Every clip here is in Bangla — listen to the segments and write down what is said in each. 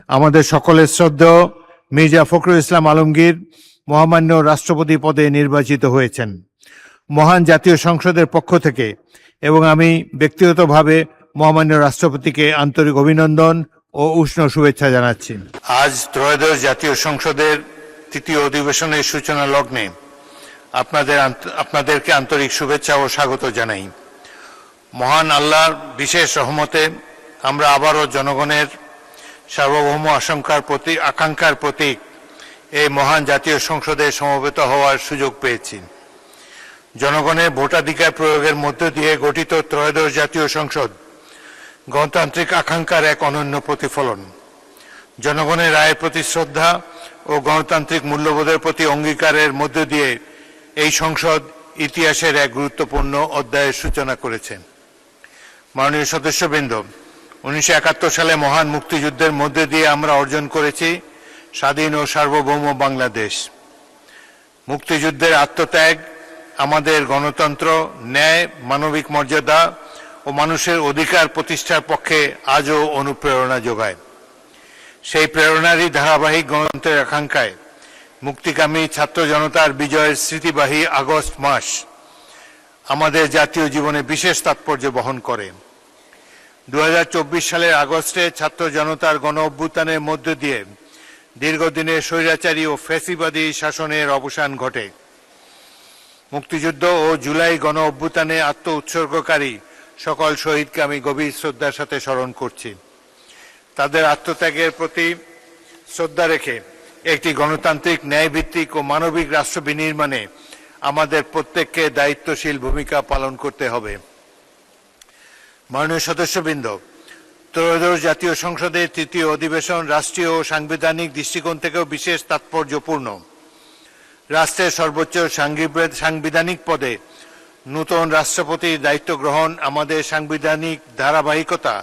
আমাদের সকলের শ্রদ্ধেয় মির্জা ফখরুল ইসলাম আলমগীর মহামান্য রাষ্ট্রপতি পদে নির্বাচিত হয়েছেন। মহান জাতীয় সংসদের পক্ষ থেকে এবং আমি ব্যক্তিগতভাবে মহামান্য রাষ্ট্রপতিকে আন্তরিক অভিনন্দন ও উষ্ণ শুভেচ্ছা জানাচ্ছি। আজ ত্রয়োদশ জাতীয় সংসদের তৃতীয় অধিবেশনের সূচনা লগ্নে আপনাদেরকে আন্তরিক শুভেচ্ছা ও স্বাগত জানাই। মহান আল্লাহর বিশেষ রহমতে আমরা আবারও জনগণের সার্বভৌম আকাঙ্ক্ষার প্রতীক এই মহান জাতীয় সংসদে সমবেত হওয়ার সুযোগ পেয়েছি। জনগণের ভোটাধিকার প্রয়োগের মধ্য দিয়ে গঠিত ত্রয়োদশ জাতীয় সংসদ গণতান্ত্রিক আকাঙ্ক্ষার এক অনন্য প্রতিফলন। জনগণের রায়ের প্রতি শ্রদ্ধা ও গণতান্ত্রিক মূল্যবোধের প্রতি অঙ্গীকারের মধ্য দিয়ে এই সংসদ ইতিহাসের এক গুরুত্বপূর্ণ অধ্যায়ের সূচনা করেছে। মাননীয় সদস্যবৃন্দ, 1971 সালে মহান মুক্তিযুদ্ধের মধ্যে দিয়ে আমরা অর্জন করেছি স্বাধীন ও সার্বভৌম বাংলাদেশ। মুক্তিযুদ্ধের আত্মত্যাগ আমাদের গণতন্ত্র, ন্যায়, মানবিক মর্যাদা ও মানুষের অধিকার প্রতিষ্ঠার পক্ষে আজও অনুপ্রেরণা যোগায়। সেই প্রেরণারই ধারাবাহিক গণতন্ত্রের আকাঙ্ক্ষায় মুক্তিকামী ছাত্র জনতার বিজয়ের স্মৃতিবাহী আগস্ট মাস আমাদের জাতীয় জীবনে বিশেষ তাৎপর্য বহন করে। 2024 সালের আগস্টে ছাত্র জনতার গণ অভ্যুত্থানের মধ্য দিয়ে দীর্ঘদিনের স্বৈরাচারী ও ফ্যাসিবাদী শাসনের অবসান ঘটে। মুক্তিযুদ্ধ ও জুলাই গণ অভ্যুত্থানে আত্ম উৎসর্গকারী সকল শহীদকে আমি গভীর শ্রদ্ধার সাথে স্মরণ করছি। তাদের আত্মত্যাগের প্রতি শ্রদ্ধা রেখে একটি গণতান্ত্রিক, ন্যায়ভিত্তিক ও মানবিক রাষ্ট্র বিনির্মাণে আমাদের প্রত্যেককে দায়িত্বশীল ভূমিকা পালন করতে হবে। মাননীয় সদস্যবৃন্দ, ত্রয়োদশ জাতীয় সংসদের তৃতীয় অধিবেশন রাষ্ট্রীয় ও সাংবিধানিক দৃষ্টিকোণ থেকেও বিশেষ তাৎপর্যপূর্ণ। রাষ্ট্রের সর্বোচ্চ সাংবিধানিক পদে নূতন রাষ্ট্রপতির দায়িত্ব গ্রহণ আমাদের সাংবিধানিক ধারাবাহিকতা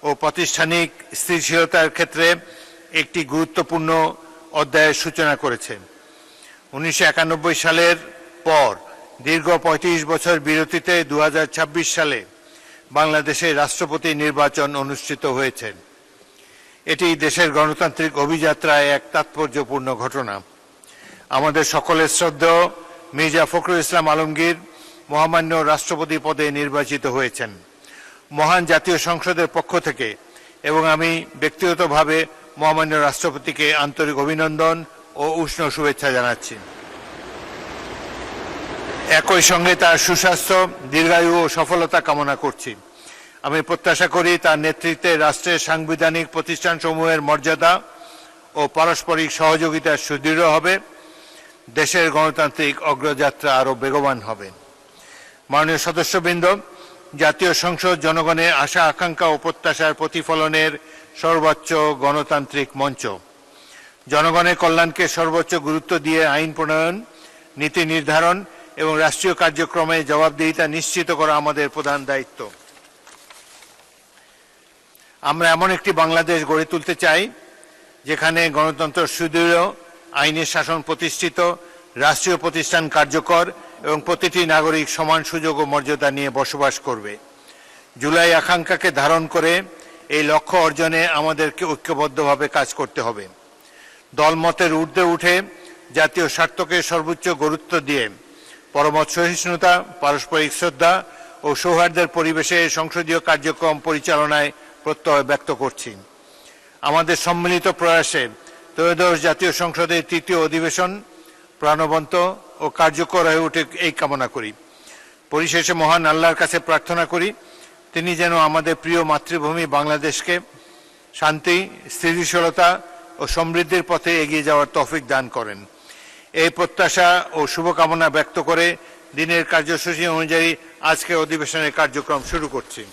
ও প্রাতিষ্ঠানিক স্থিতিশীলতার ক্ষেত্রে একটি গুরুত্বপূর্ণ অধ্যায়ের সূচনা করেছে। 1991 সালের পর দীর্ঘ 35 বছর বিরতিতে 2026 সালে বাংলাদেশে রাষ্ট্রপতি নির্বাচন অনুষ্ঠিত হয়েছে। এটি দেশের গণতান্ত্রিক অভিযাত্রায় এক তাৎপর্যপূর্ণ ঘটনা। আমাদের সকলের শ্রদ্ধেয় মির্জা ফখরুল ইসলাম আলমগীর মহামান্য রাষ্ট্রপতি পদে নির্বাচিত হয়েছেন। মহান জাতীয় সংসদের পক্ষ থেকে এবং আমি ব্যক্তিগতভাবে মহামান্য রাষ্ট্রপতিকে আন্তরিক অভিনন্দন ও উষ্ণ শুভেচ্ছা জানাচ্ছি। একই সঙ্গে তার সুস্বাস্থ্য, দীর্ঘায়ু ও সফলতা কামনা করছি। আমি প্রত্যাশা করি তার নেতৃত্বে রাষ্ট্রের সাংবিধানিক প্রতিষ্ঠানসমূহের মর্যাদা ও পারস্পরিক সহযোগিতা সুদৃঢ় হবে, দেশের গণতান্ত্রিক অগ্রযাত্রা আরও বেগবান হবে। মাননীয় সদস্যবৃন্দ, জাতীয় সংসদ জনগণের আশা আকাঙ্ক্ষা ও প্রত্যাশার প্রতিফলনের সর্বোচ্চ গণতান্ত্রিক মঞ্চ। জনগণের কল্যাণকে সর্বোচ্চ গুরুত্ব দিয়ে আইন প্রণয়ন, নীতি নির্ধারণ এবং রাষ্ট্রীয় কার্যক্রমে জবাবদিহিতা নিশ্চিত করা আমাদের প্রধান দায়িত্ব। আমরা এমন একটি বাংলাদেশ গড়ে তুলতে চাই যেখানে গণতন্ত্র সুদৃঢ়, আইনের শাসন প্রতিষ্ঠিত, রাষ্ট্রীয় প্রতিষ্ঠান কার্যকর এবং প্রতিটি নাগরিক সমান সুযোগ ও মর্যাদা নিয়ে বসবাস করবে। জুলাই আকাঙ্ক্ষাকে ধারণ করে এই লক্ষ্য অর্জনে আমাদেরকে ঐক্যবদ্ধভাবে কাজ করতে হবে। দলমতের ঊর্ধ্বে উঠে জাতীয় স্বার্থকে সর্বোচ্চ গুরুত্ব দিয়ে পরমত সহিষ্ণুতা, পারস্পরিক শ্রদ্ধা ও সৌহার্দ্যের পরিবেশে সংসদীয় কার্যক্রম পরিচালনায় প্রত্যয় ব্যক্ত করছি। আমাদের সম্মিলিত প্রয়াসে ত্রয়োদশ জাতীয় সংসদের তৃতীয় অধিবেশন প্রাণবন্ত ও কার্যকর হয়ে উঠে এই কামনা করি। পরিশেষে মহান আল্লাহর কাছে প্রার্থনা করি তিনি যেন আমাদের প্রিয় মাতৃভূমি বাংলাদেশকে শান্তি, স্থিতিশীলতা ও সমৃদ্ধির পথে এগিয়ে যাওয়ার তৌফিক দান করেন। এই প্রত্যাশা ও শুভকামনা ব্যক্ত করে দিনের কার্যসূচি অনুযায়ী আজকের অধিবেশনের কার্যক্রম শুরু করছি।